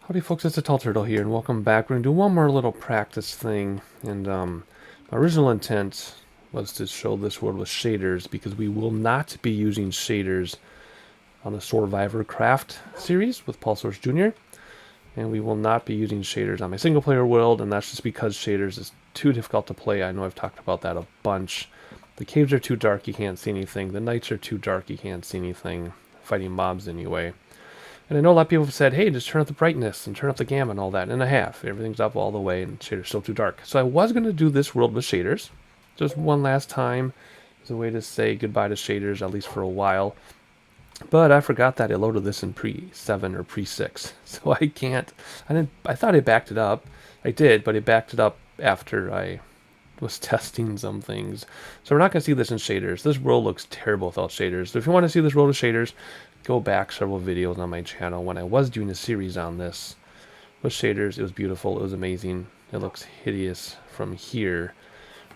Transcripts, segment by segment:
Howdy folks, it's a Tall Turtle here, and welcome back. We're going to do one more little practice thing, and my original intent was to show this world with shaders, because we will not be using shaders on the Survivor Craft series with Paul Source Jr., and we will not be using shaders on my single-player world, and that's just because shaders is too difficult to play. I know I've talked about that a bunch. The caves are too dark, you can't see anything. The nights are too dark, you can't see anything. Fighting mobs anyway. And I know a lot of people have said, hey, just turn up the brightness and turn up the gamma and all that. And I have. Everything's up all the way and shaders still too dark. So I was going to do this world with shaders. Just one last time as a way to say goodbye to shaders, at least for a while. But I forgot that I loaded this in pre-7 or pre-6. So I can't. I thought I backed it up. I did, but I backed it up after I was testing some things. So we're not going to see this in shaders. This world looks terrible without shaders. So if you want to see this world with shaders, go back several videos on my channel when I was doing a series on this with shaders. It was beautiful. It was amazing. It looks hideous from here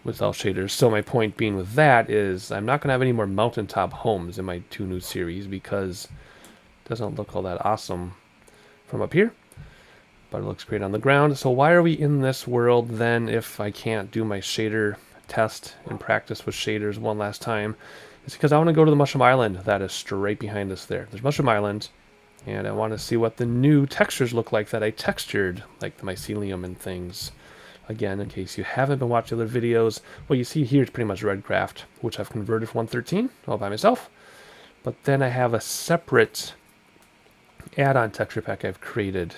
without shaders. So my point being with that is I'm not going to have any more mountaintop homes in my two new series because it doesn't look all that awesome from up here. But it looks great on the ground. So why are we in this world then if I can't do my shader test and practice with shaders one last time? It's because I want to go to the Mushroom Island that is straight behind us there. There's Mushroom Island, and I want to see what the new textures look like that I textured, like the mycelium and things. Again, in case you haven't been watching other videos, what you see here is pretty much Redcraft, which I've converted from 1.13 all by myself. But then I have a separate add-on texture pack I've created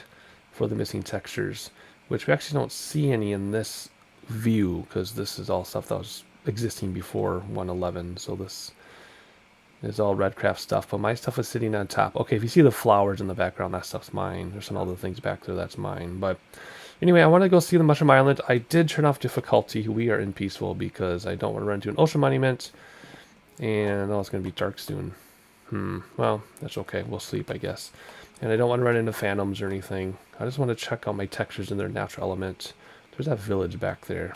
for the missing textures, which we actually don't see any in this view because this is all stuff that was existing before 1.11, so this is all Redcraft stuff, but my stuff is sitting on top. Okay, if you see the flowers in the background, that stuff's mine. There's some other things back there that's mine, but anyway, I want to go see the Mushroom Island. I did turn off difficulty. We are in peaceful because I don't want to run into an ocean monument, and it's going to be dark soon. Well, that's okay. We'll sleep, I guess. And I don't want to run into phantoms or anything. I just want to check out my textures in their natural element. There's that village back there.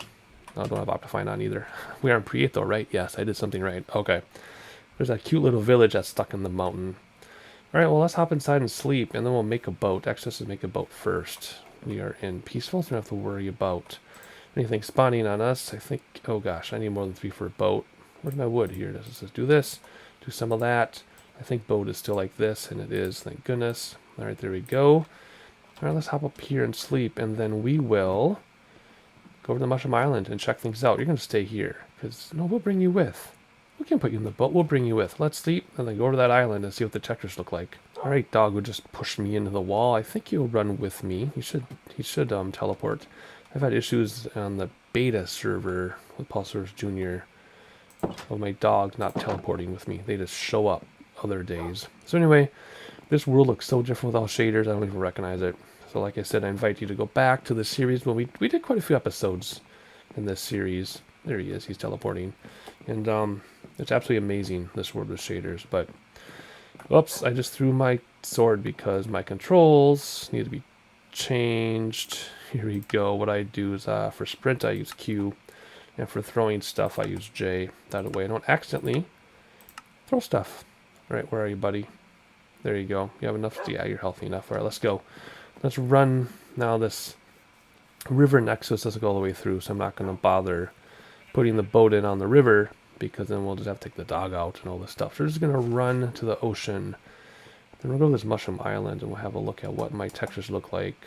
I don't have Optifine on either. We are in pre-8 though, right? Yes, I did something right. Okay. There's that cute little village that's stuck in the mountain. Alright, well, let's hop inside and sleep, and then we'll make a boat. Actually, let's make a boat first. We are in peaceful, so we don't have to worry about anything spawning on us. I think, oh gosh, I need more than 3 for a boat. Where's my wood here? Let's do this. Do some of that. I think boat is still like this, and it is, thank goodness. Alright, there we go. Alright, let's hop up here and sleep, and then we will go over to Mushroom Island and check things out. You're going to stay here, because, no, we'll bring you with. We can put you in the boat. We'll bring you with. Let's sleep, and then go over to that island and see what the textures look like. Alright, dog would just push me into the wall. I think he'll run with me. He should teleport. I've had issues on the beta server with Paul Source Jr. of my dog not teleporting with me. They just show up other days. So anyway, this world looks so different without shaders, I don't even recognize it. So like I said, I invite you to go back to the series when we did quite a few episodes in this series. There he is, he's teleporting. And it's absolutely amazing, this world with shaders. But, oops, I just threw my sword because my controls need to be changed. Here we go. What I do is for sprint I use Q, and for throwing stuff I use J. That way I don't accidentally throw stuff. Alright, where are you, buddy? There you go. You have enough? Yeah, you're healthy enough. Alright, let's go. Let's run now. This river nexus doesn't go all the way through, so I'm not going to bother putting the boat in on the river, because then we'll just have to take the dog out and all this stuff. So we're just going to run to the ocean. Then we'll go to this Mushroom Island, and we'll have a look at what my textures look like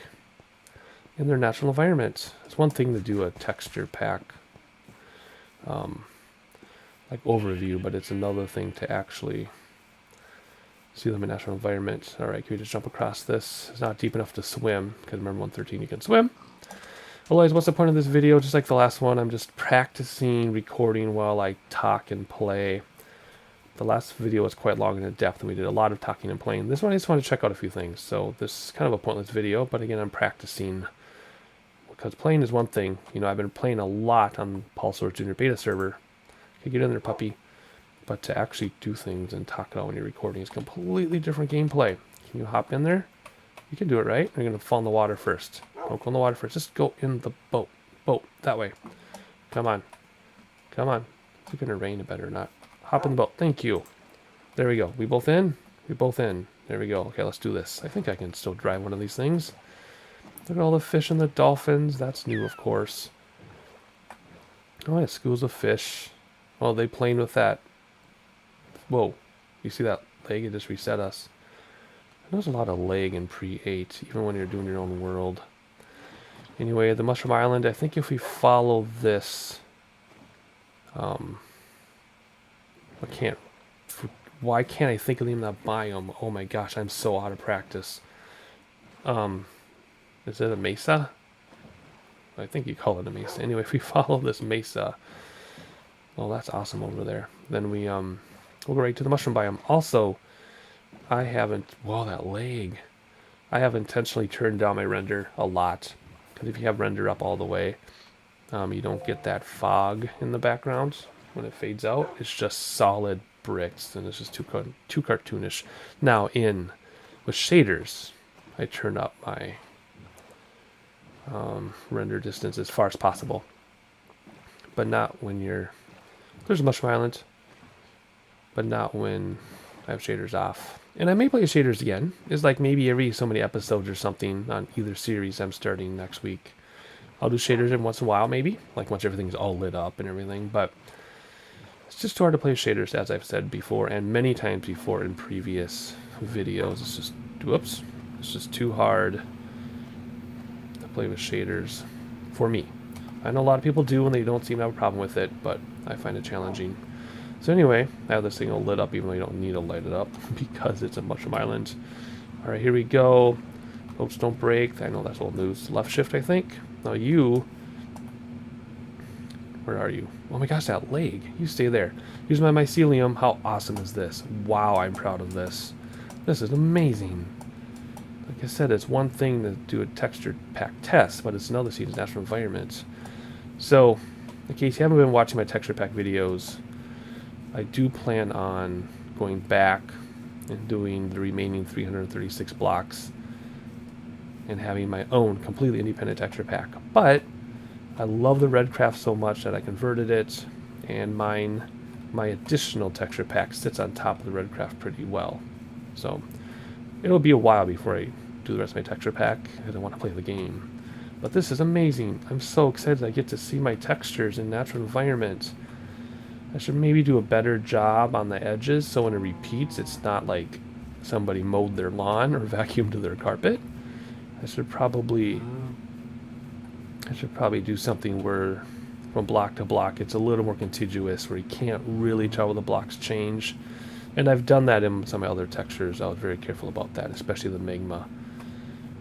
in their natural environment. It's one thing to do a texture pack, like overview, but it's another thing to actually see them in natural environment. Alright, can we just jump across this? It's not deep enough to swim, because remember 1.13 you can swim. Otherwise, what's the point of this video? Just like the last one, I'm just practicing recording while I talk and play. The last video was quite long and in depth, and we did a lot of talking and playing. This one I just want to check out a few things. So this is kind of a pointless video, but again, I'm practicing. Because playing is one thing. You know, I've been playing a lot on Paul Source Jr. beta server. Okay, get in there, puppy. But to actually do things and talk it out when you're recording is completely different gameplay. Can you hop in there? You can do it, right? You're going to fall in the water first. Don't go in the water first. Just go in the boat. Boat. That way. Come on. Come on. Is it going to rain? It better not. Hop in the boat. Thank you. There we go. We both in? We both in. There we go. Okay, let's do this. I think I can still drive one of these things. Look at all the fish and the dolphins. That's new, of course. Oh, yeah, schools of fish. Well, they playing with that. Whoa. You see that leg? It just reset us. There's a lot of lag in pre-8, even when you're doing your own world. Anyway, the Mushroom Island, I think if we follow this... why can't I think of the name of that biome? Oh my gosh, I'm so out of practice. Is it a mesa? I think you call it a mesa. Anyway, if we follow this mesa, well, that's awesome over there. Then we'll go right to the mushroom biome. Also, I haven't, whoa, that lag. I have intentionally turned down my render a lot. Because if you have render up all the way, you don't get that fog in the background when it fades out. It's just solid bricks, and it's just too cartoonish. Now, with shaders, I turn up my render distance as far as possible. But not when there's Mushroom Island, but not when I have shaders off. And I may play shaders again. It's like maybe every so many episodes or something on either series I'm starting next week. I'll do shaders every once in a while, maybe. Like once everything's all lit up and everything. But it's just too hard to play shaders, as I've said before, and many times before in previous videos. It's just, whoops. It's just too hard to play with shaders for me. I know a lot of people do and they don't seem to have a problem with it, but I find it challenging. So anyway, I have this thing all lit up even though you don't need to light it up because it's a Mushroom Island. Alright, here we go. Boats don't break. I know that's old news. Left shift, I think. Now you... Where are you? Oh my gosh, that leg. You stay there. Use my mycelium. How awesome is this? Wow, I'm proud of this. This is amazing. Like I said, it's one thing to do a texture pack test, but it's another to see its natural environment. So, in case you haven't been watching my texture pack videos, I do plan on going back and doing the remaining 336 blocks and having my own completely independent texture pack. But I love the Redcraft so much that I converted it, and my additional texture pack sits on top of the Redcraft pretty well. So it'll be a while before I do the rest of my texture pack because I want to play the game. But this is amazing. I'm so excited I get to see my textures in natural environment. I should maybe do a better job on the edges so when it repeats it's not like somebody mowed their lawn or vacuumed their carpet. I should probably do something where from block to block it's a little more contiguous where you can't really tell where the blocks change. And I've done that in some of my other textures. I was very careful about that, especially the magma.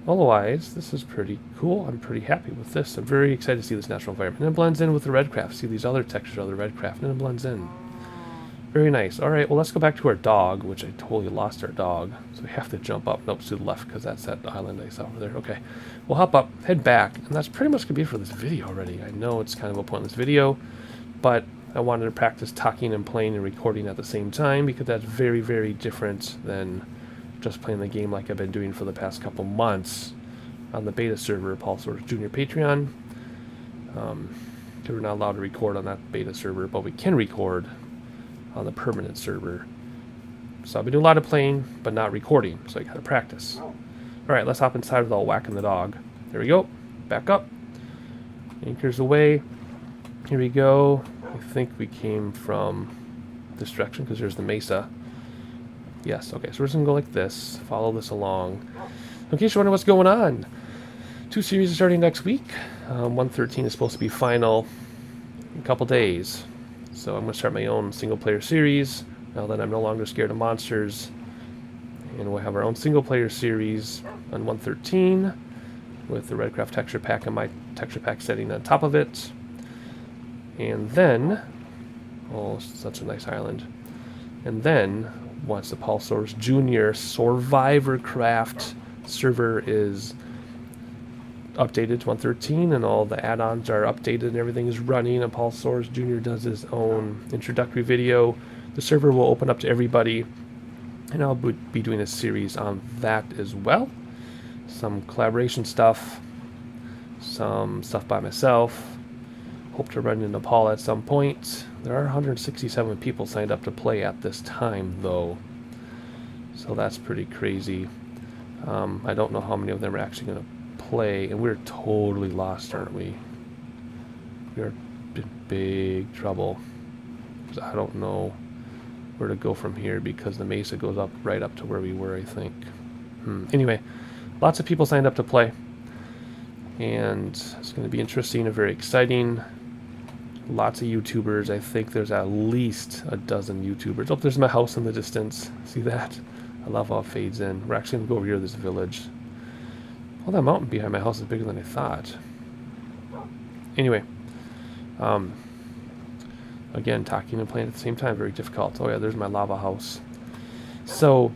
Otherwise, this is pretty cool. I'm pretty happy with this. I'm very excited to see this natural environment. And it blends in with the Redcraft. See these other textures of the Redcraft, and it blends in. Very nice. All right, well, let's go back to our dog, which I totally lost our dog. So we have to jump up. Nope, to the left, because that's that island I saw over there. Okay, we'll hop up, head back, and that's pretty much going to be it for this video already. I know it's kind of a pointless video, but I wanted to practice talking and playing and recording at the same time, because that's very, very different than just playing the game like I've been doing for the past couple months on the beta server, Paul Soares Jr. Patreon. We're not allowed to record on that beta server, but we can record on the permanent server. So I've been doing a lot of playing, but not recording, so I gotta practice. Alright, let's hop inside without whacking the dog. There we go. Back up. Anchors away. Here we go. I think we came from this direction because there's the mesa. Yes, okay, so we're just going to go like this, follow this along. In case you're wondering what's going on, 2 series are starting next week. 113 is supposed to be final in a couple days. So I'm going to start my own single-player series, now that I'm no longer scared of monsters. And we'll have our own single-player series on 113, with the Redcraft texture pack and my texture pack setting on top of it. And then, oh, such a nice island. And then, once the Paul Soares Jr. Survivorcraft server is updated to 113 and all the add-ons are updated and everything is running and Paul Soares Jr. does his own introductory video, the server will open up to everybody, and I'll be doing a series on that as well. Some collaboration stuff, some stuff by myself. Hope to run into Paul at some point. There are 167 people signed up to play at this time, though. So that's pretty crazy. I don't know how many of them are actually going to play, and we're totally lost, aren't we? We're in big trouble. 'Cause I don't know where to go from here because the mesa goes up right up to where we were, I think. Anyway, lots of people signed up to play, and it's going to be interesting and very exciting. Lots of YouTubers. I think there's at least a dozen YouTubers. Oh, there's my house in the distance. See that? I love how it fades in. We're actually going to go over here to this village. Oh, that mountain behind my house is bigger than I thought. Anyway, again, talking and playing at the same time, very difficult. Oh yeah, there's my lava house. So,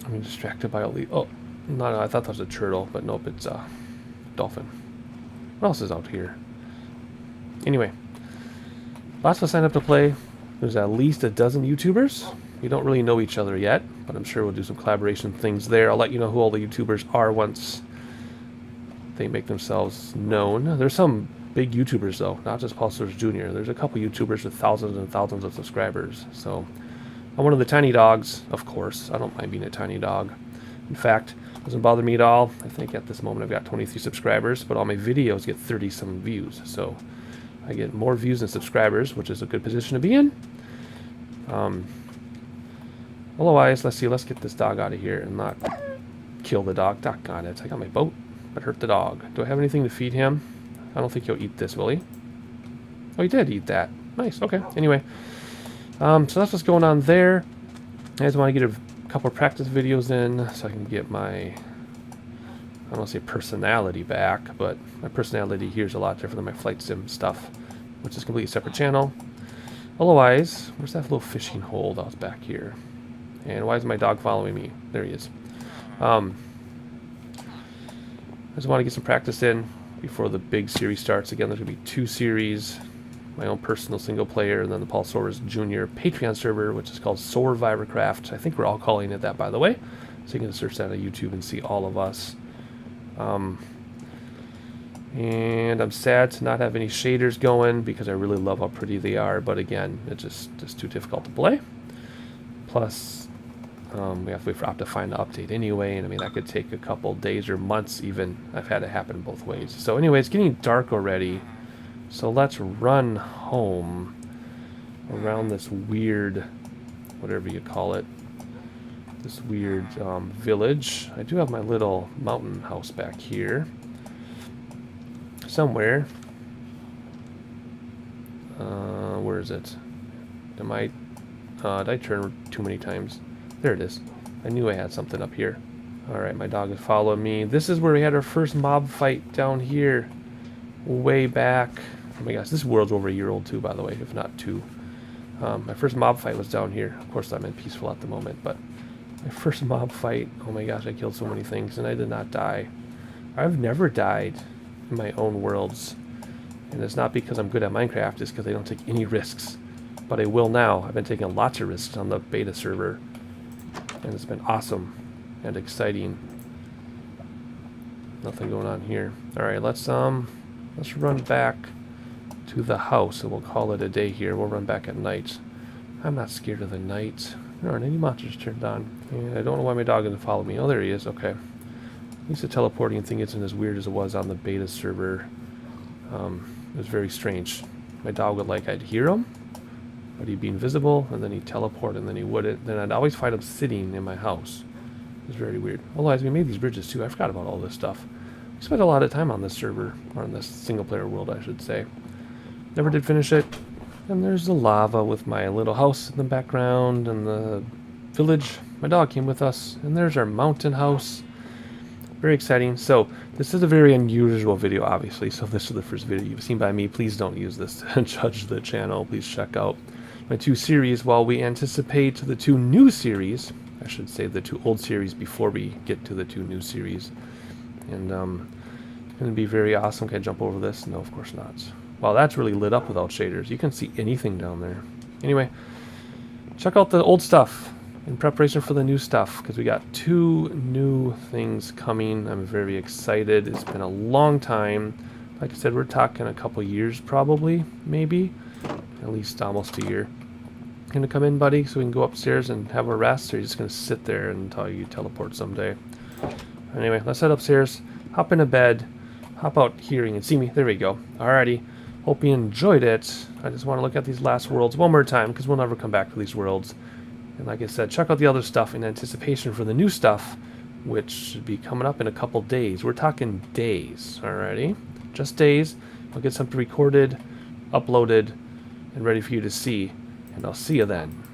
I'm distracted by all the... Oh, no, I thought that was a turtle, but nope, it's a dolphin. What else is out here? Anyway, lots of us signed up to play. There's at least a dozen YouTubers. We don't really know each other yet, but I'm sure we'll do some collaboration things there. I'll let you know who all the YouTubers are once they make themselves known. There's some big YouTubers, though, not just Paul Soares Jr. There's a couple YouTubers with thousands and thousands of subscribers. So I'm one of the tiny dogs, of course. I don't mind being a tiny dog. In fact, it doesn't bother me at all. I think at this moment I've got 23 subscribers, but all my videos get 30-some views. So I get more views than subscribers, which is a good position to be in. Otherwise, let's see. Let's get this dog out of here and not kill the dog. Doggone it. I got my boat, but hurt the dog. Do I have anything to feed him? I don't think he'll eat this, will he? Oh, he did eat that. Nice. Okay. Anyway, so that's what's going on there. I just want to get a couple of practice videos in so I can get my, I don't want to say personality back, but my personality here is a lot different than my flight sim stuff, which is a completely separate channel. Otherwise, where's that little fishing hole that was back here? And why is my dog following me? There he is. I just want to get some practice in before the big series starts. Again, there's going to be 2 series. My own personal single player, and then the Paul Soares Jr. Patreon server, which is called Soarvivorcraft. I think we're all calling it that, by the way. So you can search that on YouTube and see all of us. And I'm sad to not have any shaders going because I really love how pretty they are. But again, it's just too difficult to play. Plus, we have to wait for Optifine to update anyway, and I mean that could take a couple days or months even. I've had it happen both ways. So anyway, it's getting dark already, so let's run home around this weird, whatever you call it, this weird village. I do have my little mountain house back here somewhere. Where is it? Did I turn too many times? There it is. I knew I had something up here. Alright, my dog is following me. This is where we had our first mob fight down here. Way back. Oh my gosh, this world's over a year old too, by the way, if not 2. My first mob fight was down here. Of course, I'm in peaceful at the moment, but my first mob fight, oh my gosh, I killed so many things, and I did not die. I've never died in my own worlds. And it's not because I'm good at Minecraft, it's because I don't take any risks. But I will now. I've been taking lots of risks on the beta server. And it's been awesome and exciting. Nothing going on here. Alright, let's run back to the house and we'll call it a day here. We'll run back at night. I'm not scared of the night. There aren't any monsters turned on. And I don't know why my dog doesn't follow me. Oh, there he is. Okay. At least the teleporting thing isn't as weird as it was on the beta server. It was very strange. My dog would I'd hear him, but he'd be invisible, and then he'd teleport, and then he wouldn't. Then I'd always find him sitting in my house. It was very weird. Otherwise, we made these bridges too. I forgot about all this stuff. We spent a lot of time on this server, or on this single-player world, I should say. Never did finish it. And there's the lava with my little house in the background, and the village. My dog came with us, and there's our mountain house. Very exciting. So, this is a very unusual video, obviously. So, this is the first video you've seen by me. Please don't use this to judge the channel. Please check out my 2 series while we anticipate the 2 new series. I should say the 2 old series before we get to the 2 new series. And it's going to be very awesome. Can I jump over this? No, of course not. Wow, that's really lit up without shaders. You can see anything down there. Anyway, check out the old stuff in preparation for the new stuff, because we got 2 new things coming. I'm very excited. It's been a long time. Like I said, we're talking a couple years probably, maybe. At least almost a year. Gonna come in, buddy, so we can go upstairs and have a rest, or you're just gonna sit there until you teleport someday? Anyway, let's head upstairs, hop into bed, hop out here, you can see me. There we go. Alrighty. Hope you enjoyed it. I just want to look at these last worlds one more time, because we'll never come back to these worlds. And like I said, check out the other stuff in anticipation for the new stuff, which should be coming up in a couple days. We're talking days, alrighty? Just days. I'll get something recorded, uploaded, and ready for you to see. And I'll see you then.